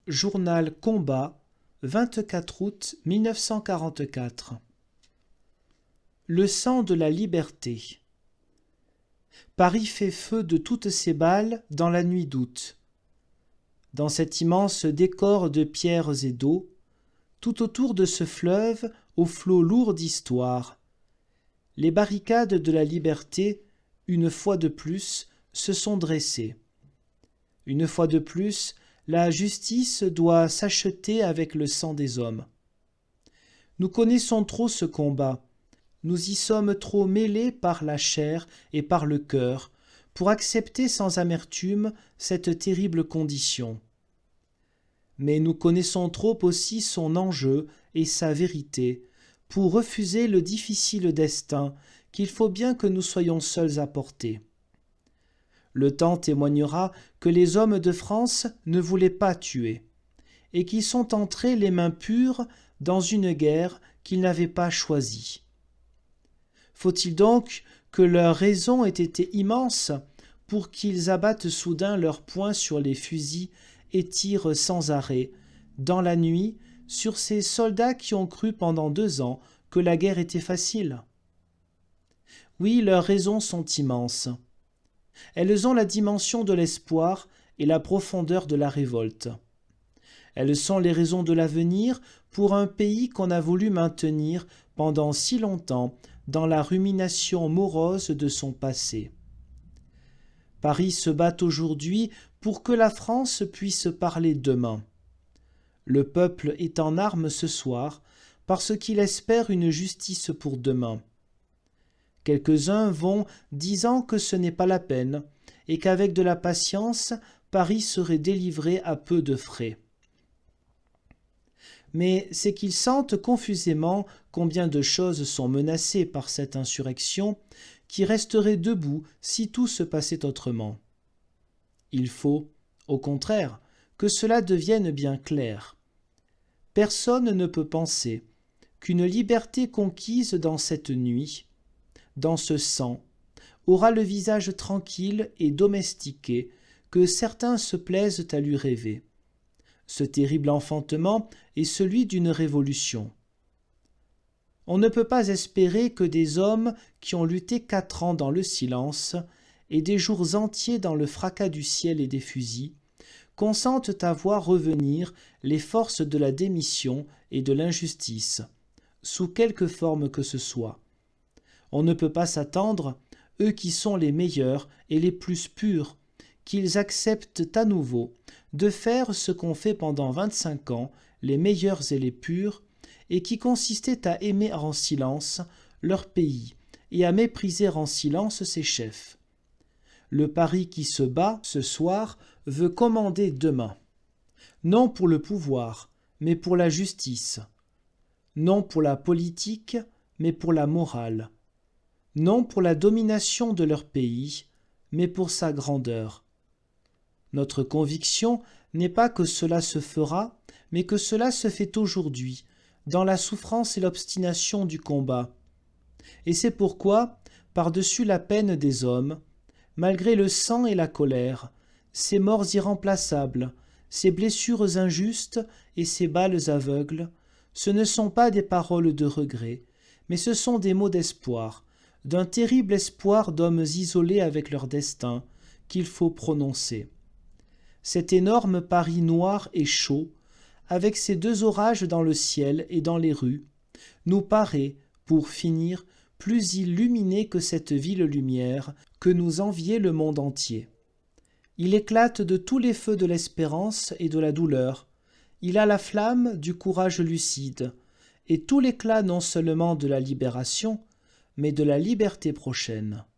Journal Combat, 24 août 1944. Le sang de la liberté. Paris fait feu de toutes ses balles dans la nuit d'août. Dans cet immense décor de pierres et d'eau, tout autour de ce fleuve au flot lourd d'histoire, les barricades de la liberté, une fois de plus, se sont dressées. Une fois de plus, la justice doit s'acheter avec le sang des hommes. Nous connaissons trop ce combat, nous y sommes trop mêlés par la chair et par le cœur pour accepter sans amertume cette terrible condition. Mais nous connaissons trop aussi son enjeu et sa vérité pour refuser le difficile destin qu'il faut bien que nous soyons seuls à porter. Le temps témoignera que les hommes de France ne voulaient pas tuer, et qu'ils sont entrés les mains pures dans une guerre qu'ils n'avaient pas choisie. Faut-il donc que leur raison ait été immense pour qu'ils abattent soudain leurs poings sur les fusils et tirent sans arrêt, dans la nuit, sur ces soldats qui ont cru pendant 2 ans que la guerre était facile? Oui, leurs raisons sont immenses. Elles ont la dimension de l'espoir et la profondeur de la révolte. Elles sont les raisons de l'avenir pour un pays qu'on a voulu maintenir pendant si longtemps dans la rumination morose de son passé. Paris se bat aujourd'hui pour que la France puisse parler demain. Le peuple est en armes ce soir parce qu'il espère une justice pour demain. Quelques-uns vont disant que ce n'est pas la peine et qu'avec de la patience, Paris serait délivré à peu de frais. Mais c'est qu'ils sentent confusément combien de choses sont menacées par cette insurrection qui resterait debout si tout se passait autrement. Il faut, au contraire, que cela devienne bien clair. Personne ne peut penser qu'une liberté conquise dans cette nuit, dans ce sang, aura le visage tranquille et domestiqué que certains se plaisent à lui rêver. Ce terrible enfantement est celui d'une révolution. On ne peut pas espérer que des hommes qui ont lutté 4 ans dans le silence et des jours entiers dans le fracas du ciel et des fusils consentent à voir revenir les forces de la démission et de l'injustice, sous quelque forme que ce soit. On ne peut pas s'attendre, eux qui sont les meilleurs et les plus purs, qu'ils acceptent à nouveau de faire ce qu'ont fait pendant 25 ans les meilleurs et les purs, et qui consistait à aimer en silence leur pays et à mépriser en silence ses chefs. Le Paris qui se bat ce soir veut commander demain, non pour le pouvoir, mais pour la justice, non pour la politique, mais pour la morale, non pour la domination de leur pays, mais pour sa grandeur. Notre conviction n'est pas que cela se fera, mais que cela se fait aujourd'hui, dans la souffrance et l'obstination du combat. Et c'est pourquoi, par-dessus la peine des hommes, malgré le sang et la colère, ces morts irremplaçables, ces blessures injustes et ces balles aveugles, ce ne sont pas des paroles de regret, mais ce sont des mots d'espoir, d'un terrible espoir d'hommes isolés avec leur destin, qu'il faut prononcer. Cet énorme Paris noir et chaud, avec ces 2 orages dans le ciel et dans les rues, nous paraît, pour finir, plus illuminé que cette ville lumière que nous enviait le monde entier. Il éclate de tous les feux de l'espérance et de la douleur, il a la flamme du courage lucide, et tout l'éclat non seulement de la libération, mais de la liberté prochaine.